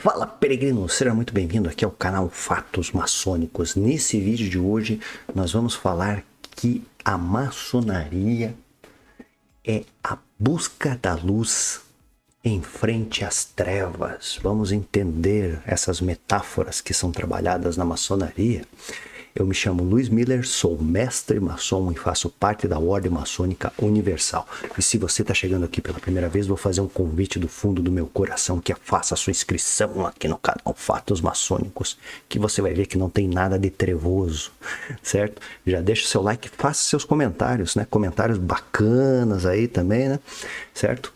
Fala, peregrino! Seja muito bem-vindo aqui ao canal Fatos Maçônicos. Nesse vídeo de hoje nós vamos falar que a maçonaria é a busca da luz em frente às trevas. Vamos entender essas metáforas que são trabalhadas na maçonaria. Eu me chamo Luiz Miller, sou mestre maçom e faço parte da Ordem Maçônica Universal. E se você está chegando aqui pela primeira vez, vou fazer um convite do fundo do meu coração que faça a sua inscrição aqui no canal Fatos Maçônicos, que você vai ver que não tem nada de trevoso, certo? Já deixa o seu like, faça seus comentários, né? Comentários bacanas aí também, né? Certo?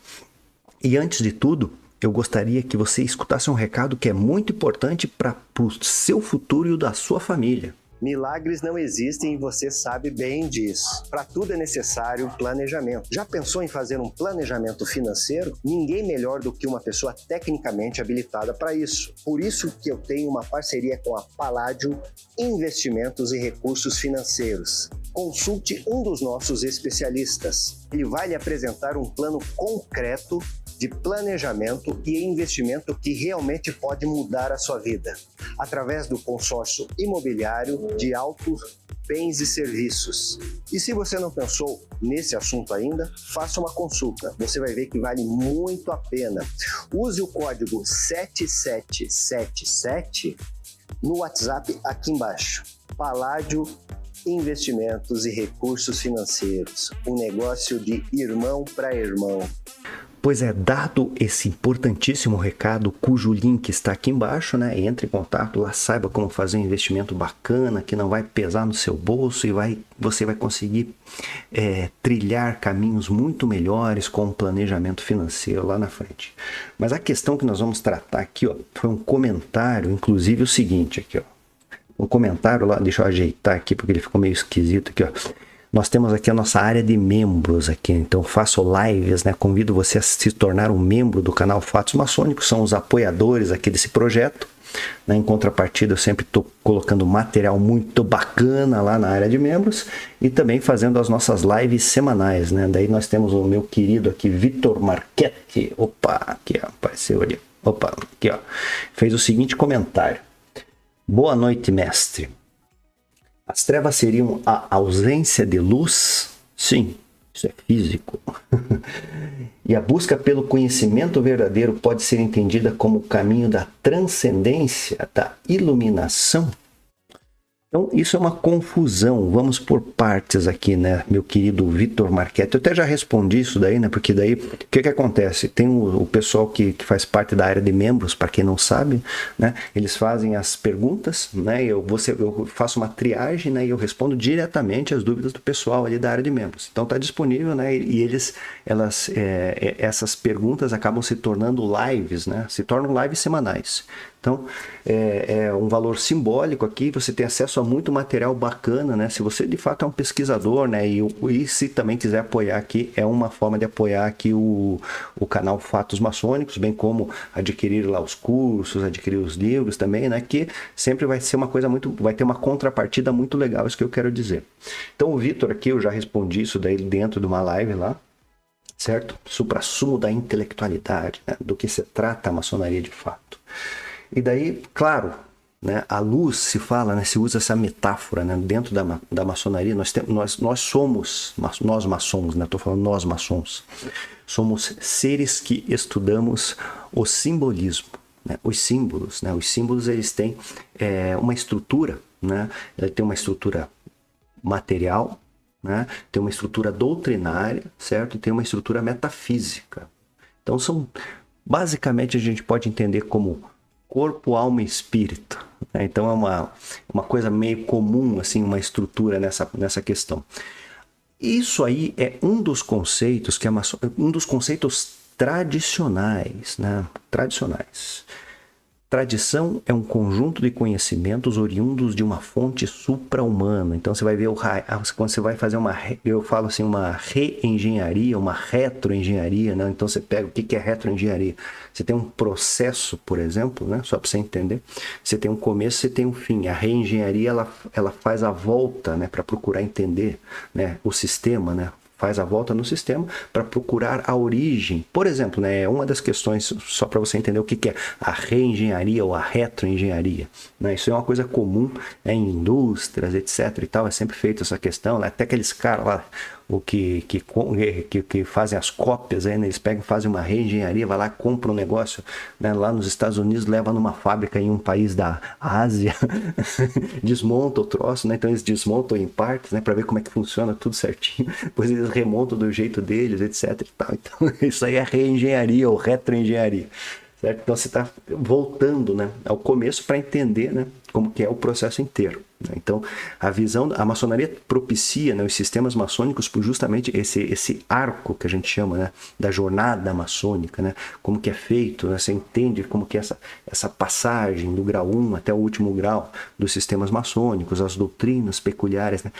E antes de tudo, eu gostaria que você escutasse um recado que é muito importante para o seu futuro e o da sua família. Milagres não existem e você sabe bem disso. Para tudo é necessário planejamento. Já pensou em fazer um planejamento financeiro? Ninguém melhor do que uma pessoa tecnicamente habilitada para isso. Por isso que eu tenho uma parceria com a Palladio Investimentos e Recursos Financeiros. Consulte um dos nossos especialistas. Ele vai lhe apresentar um plano concreto de planejamento e investimento que realmente pode mudar a sua vida, através do consórcio imobiliário de altos bens e serviços. E se você não pensou nesse assunto ainda, faça uma consulta. Você vai ver que vale muito a pena. Use o código 7777 no WhatsApp aqui embaixo. Palladio Investimentos e Recursos Financeiros. Um negócio de irmão para irmão. Pois é, dado esse importantíssimo recado, cujo link está aqui embaixo, né? Entre em contato lá, saiba como fazer um investimento bacana, que não vai pesar no seu bolso e você vai conseguir trilhar caminhos muito melhores com um planejamento financeiro lá na frente. Mas a questão que nós vamos tratar aqui, ó, foi um comentário, inclusive o seguinte aqui, ó. Um comentário lá, deixa eu ajeitar aqui porque ele ficou meio esquisito aqui, ó. Nós temos aqui a nossa área de membros aqui, então faço lives, né? Convido você a se tornar um membro do canal Fatos Maçônicos, são os apoiadores aqui desse projeto, né? Em contrapartida, eu sempre estou colocando material muito bacana lá na área de membros e também fazendo as nossas lives semanais, né? Daí nós temos o meu querido aqui, Vitor Marchetti, opa, aqui ó, apareceu ali, opa, aqui ó, fez o seguinte comentário: boa noite, mestre. As trevas seriam a ausência de luz? Sim, isso é físico. E a busca pelo conhecimento verdadeiro pode ser entendida como o caminho da transcendência, da iluminação? Então, isso é uma confusão. Vamos por partes aqui, né, meu querido Vitor Marchetti. Eu até já respondi isso daí, né, porque daí, o que acontece? Tem o pessoal que faz parte da área de membros, para quem não sabe, né, eles fazem as perguntas, né, eu faço uma triagem, né, e eu respondo diretamente as dúvidas do pessoal ali da área de membros. Então, está disponível, né, e essas perguntas acabam se tornando lives, né, se tornam lives semanais. Então, é um valor simbólico aqui, você tem acesso a muito material bacana, né? Se você de fato é um pesquisador, né? E se também quiser apoiar aqui, é uma forma de apoiar aqui o canal Fatos Maçônicos, bem como adquirir lá os cursos, adquirir os livros também, né? Que sempre vai ser uma coisa vai ter uma contrapartida muito legal, isso que eu quero dizer. Então, o Vitor aqui, eu já respondi isso daí dentro de uma live lá, certo? Suprassumo da intelectualidade, né? Do que se trata a maçonaria de fato. E daí, claro, né, a luz se fala, né, se usa essa metáfora, né, dentro da maçonaria. Nós somos, nós maçons, né, estou falando nós maçons, somos seres que estudamos o simbolismo, né, os símbolos. Né, os símbolos eles têm uma estrutura, né, ele tem uma estrutura material, né, tem uma estrutura doutrinária, certo? E tem uma estrutura metafísica. Então, basicamente a gente pode entender como corpo, alma e espírito. Né? Então é uma coisa meio comum, assim, uma estrutura nessa questão. Isso aí é um dos conceitos um dos conceitos tradicionais, né? Tradicionais. Tradição é um conjunto de conhecimentos oriundos de uma fonte supra-humana. Então você vai ver quando você vai fazer eu falo assim, uma reengenharia, uma retroengenharia, né? Então você pega o que é retroengenharia? Você tem um processo, por exemplo, né? Só para você entender. Você tem um começo, você tem um fim. A reengenharia ela faz a volta, né? Para procurar entender, né? O sistema, né? faz a volta no sistema para procurar a origem. Por exemplo, né, uma das questões, só para você entender o que é a reengenharia ou a retroengenharia, né? Isso é uma coisa comum, né, em indústrias, etc. e tal, é sempre feito essa questão, né? Até aqueles caras lá, que fazem as cópias, aí, né? Eles pegam, fazem uma reengenharia, vai lá, compra um negócio, né, lá nos Estados Unidos, leva numa fábrica em um país da Ásia, desmonta o troço, né? Então eles desmontam em partes, né, para ver como é que funciona tudo certinho, depois eles remontam do jeito deles, etc. e tal. Então isso aí é reengenharia ou retroengenharia. Certo? Então você está voltando, né, ao começo para entender, né, como que é o processo inteiro. Né? Então a maçonaria propicia, né, os sistemas maçônicos por justamente esse arco que a gente chama, né, da jornada maçônica, né, como que é feito, né, você entende como que é essa passagem do grau 1 até o último grau dos sistemas maçônicos, as doutrinas peculiares. Né?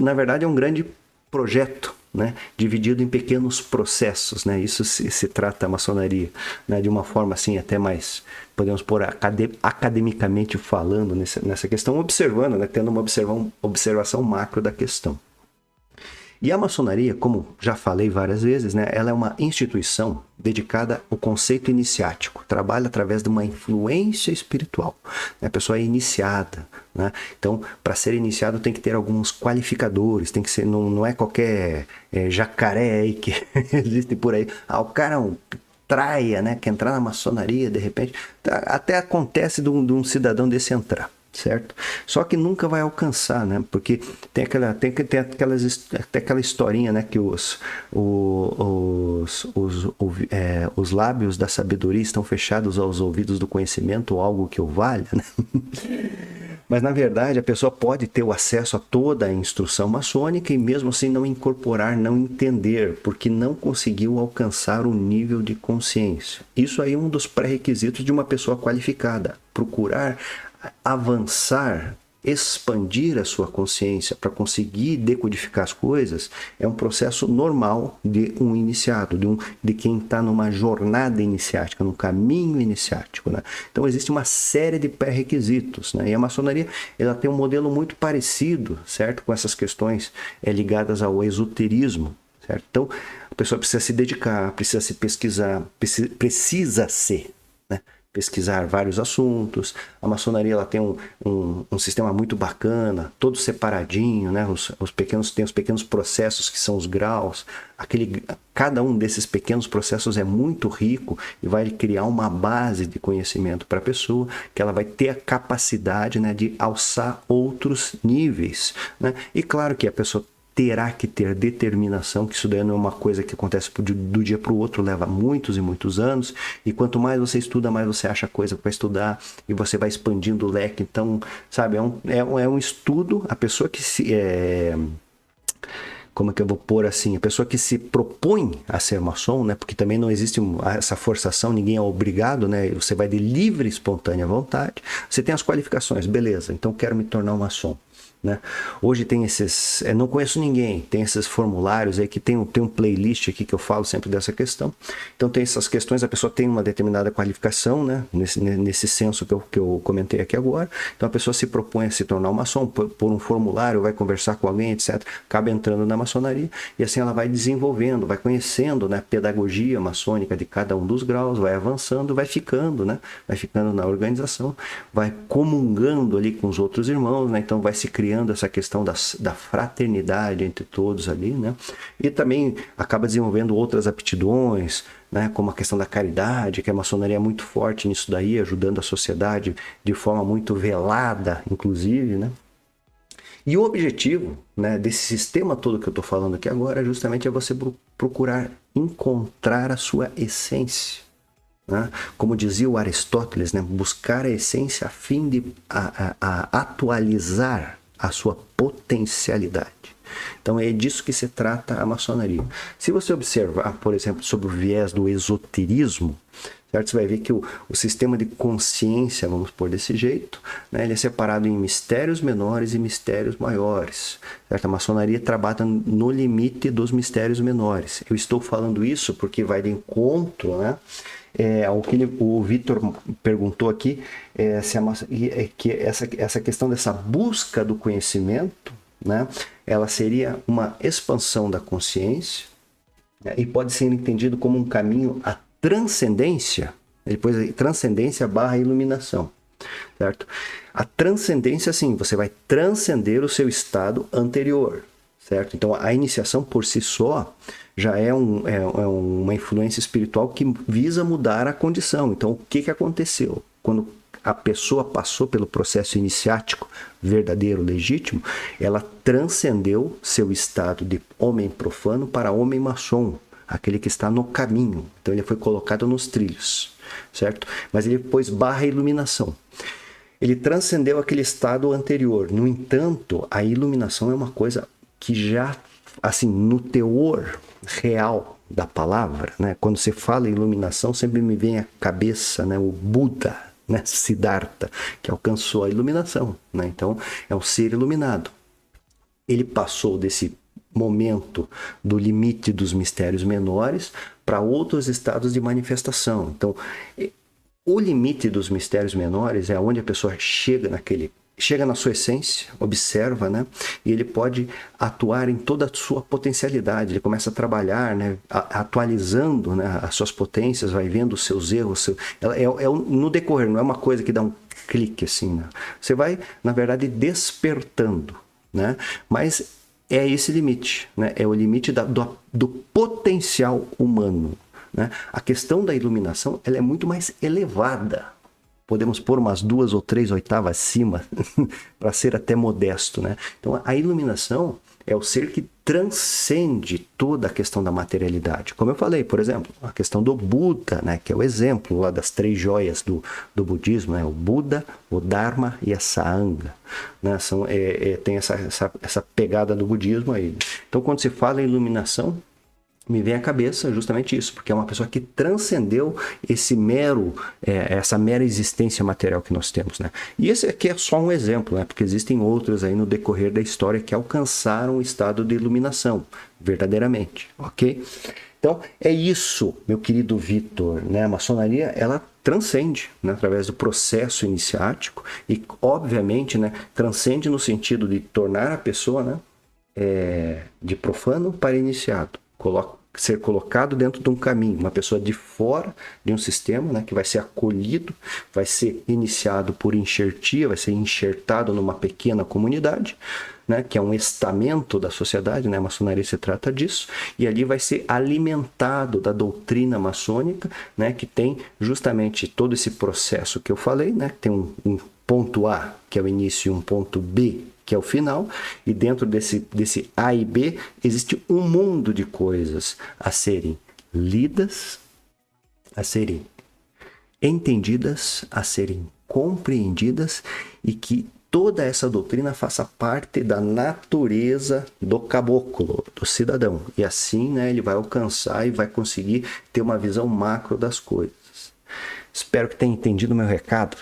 Na verdade é um grande projeto, né, dividido em pequenos processos, né? Isso se trata a maçonaria, né, de uma forma assim até mais, podemos pôr academicamente falando nessa questão, observando, né, tendo uma observação macro da questão. E a maçonaria, como já falei várias vezes, né, ela é uma instituição dedicada ao conceito iniciático, trabalha através de uma influência espiritual. A pessoa é iniciada, né? Então, para ser iniciado tem que ter alguns qualificadores, tem que ser, não é qualquer jacaré aí que existe por aí. O cara é um traia, né, que entrar na maçonaria de repente, até acontece de um cidadão desse entrar. Certo? Só que nunca vai alcançar, né? Porque tem aquela historinha, né? Que os lábios da sabedoria estão fechados aos ouvidos do conhecimento, ou algo que o valha, né? Mas, na verdade, a pessoa pode ter o acesso a toda a instrução maçônica e mesmo assim não incorporar, não entender, porque não conseguiu alcançar o nível de consciência. Isso aí é um dos pré-requisitos de uma pessoa qualificada. Procurar avançar, expandir a sua consciência para conseguir decodificar as coisas é um processo normal de um iniciado, de quem está numa jornada iniciática, num caminho iniciático, né? Então existe uma série de pré-requisitos, né? E a maçonaria ela tem um modelo muito parecido, certo, com essas questões ligadas ao esoterismo, certo? Então a pessoa precisa se dedicar, precisa se pesquisar, precisa ser, né, pesquisar vários assuntos. A maçonaria ela tem um sistema muito bacana, todo separadinho, né? Tem os pequenos processos que são os graus. Cada um desses pequenos processos é muito rico e vai criar uma base de conhecimento para a pessoa, que ela vai ter a capacidade, né, de alçar outros níveis, né? E claro que a pessoa terá que ter determinação, que isso daí não é uma coisa que acontece do dia para o outro, leva muitos e muitos anos, e quanto mais você estuda, mais você acha coisa para estudar, e você vai expandindo o leque. Então, sabe, é um estudo, a pessoa que como é que eu vou pôr assim, a pessoa que se propõe a ser maçom, né, porque também não existe essa forçação, ninguém é obrigado, né, você vai de livre e espontânea vontade, você tem as qualificações, beleza, então quero me tornar um maçom. Né? Hoje tem esses, não conheço ninguém, tem esses formulários aí que tem um playlist aqui que eu falo sempre dessa questão. Então tem essas questões, a pessoa tem uma determinada qualificação, né? Nesse censo que eu comentei aqui agora. Então a pessoa se propõe a se tornar um maçom por um formulário, vai conversar com alguém, etc. Acaba entrando na maçonaria e assim ela vai desenvolvendo, vai conhecendo, né, a pedagogia maçônica de cada um dos graus, vai avançando, vai ficando, né? Vai ficando na organização, vai comungando ali com os outros irmãos, né? Então vai se criando essa questão da fraternidade entre todos ali, né? E também acaba desenvolvendo outras aptidões, né? Como a questão da caridade, que a maçonaria é muito forte nisso daí, ajudando a sociedade de forma muito velada, inclusive, né? E o objetivo, né, desse sistema todo que eu estou falando aqui agora justamente é você procurar encontrar a sua essência. Né? Como dizia o Aristóteles, né? Buscar a essência a fim de atualizar a sua potencialidade. Então é disso que se trata a maçonaria. Se você observar, por exemplo, sobre o viés do esoterismo, certo? Você vai ver que o sistema de consciência, vamos pôr desse jeito, né? Ele é separado em mistérios menores e mistérios maiores. Certo? A maçonaria trabalha no limite dos mistérios menores. Eu estou falando isso porque vai de encontro, né? O Vitor perguntou aqui que essa questão dessa busca do conhecimento, né? Ela seria uma expansão da consciência, né? E pode ser entendido como um caminho à transcendência, depois transcendência barra iluminação, certo? A transcendência, sim, você vai transcender o seu estado anterior, certo? Então, a iniciação por si só já é uma influência espiritual que visa mudar a condição. Então, o que aconteceu? Quando a pessoa passou pelo processo iniciático verdadeiro, legítimo, ela transcendeu seu estado de homem profano para homem maçom, aquele que está no caminho. Então, ele foi colocado nos trilhos, certo? Mas ele pôs barra iluminação. Ele transcendeu aquele estado anterior. No entanto, a iluminação é uma coisa que já, assim, no teor real da palavra, né? Quando você fala iluminação, sempre me vem à cabeça, né, o Buda, né, Siddhartha, que alcançou a iluminação, né? Então, é um ser iluminado. Ele passou desse momento do limite dos mistérios menores para outros estados de manifestação. Então, o limite dos mistérios menores é onde a pessoa chega na sua essência, observa, né? E ele pode atuar em toda a sua potencialidade. Ele começa a trabalhar, né? Atualizando, né, as suas potências, vai vendo os seus erros. No decorrer, não é uma coisa que dá um clique assim, né? Você vai, na verdade, despertando, né? Mas é esse limite, né? É o limite do potencial humano, né? A questão da iluminação, ela é muito mais elevada. Podemos pôr umas 2 ou 3 oitavas acima para ser até modesto, né? Então, a iluminação é o ser que transcende toda a questão da materialidade. Como eu falei, por exemplo, a questão do Buda, né? Que é o exemplo lá das 3 joias do budismo, né? O Buda, o Dharma e a Sangha, né? Tem essa pegada do budismo aí. Então, quando se fala em iluminação, me vem à cabeça justamente isso, porque é uma pessoa que transcendeu essa mera existência material que nós temos, né? E esse aqui é só um exemplo, né? Porque existem outros aí no decorrer da história que alcançaram o estado de iluminação, verdadeiramente, ok? Então, é isso, meu querido Vitor, né? A maçonaria, ela transcende, né, através do processo iniciático e, obviamente, né, transcende no sentido de tornar a pessoa, né, de profano para iniciado. Ser colocado dentro de um caminho, uma pessoa de fora de um sistema, né, que vai ser acolhido, vai ser iniciado por enxertia, vai ser enxertado numa pequena comunidade, né, que é um estamento da sociedade, né, a maçonaria se trata disso, e ali vai ser alimentado da doutrina maçônica, né, que tem justamente todo esse processo que eu falei, né, tem um ponto A, que é o início, e um ponto B, que é o final, e dentro desse A e B existe um mundo de coisas a serem lidas, a serem entendidas, a serem compreendidas, e que toda essa doutrina faça parte da natureza do caboclo, do cidadão. E assim, né, ele vai alcançar e vai conseguir ter uma visão macro das coisas. Espero que tenha entendido o meu recado.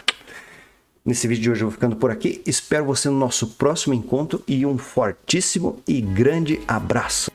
Nesse vídeo de hoje eu vou ficando por aqui. Espero você no nosso próximo encontro e um fortíssimo e grande abraço.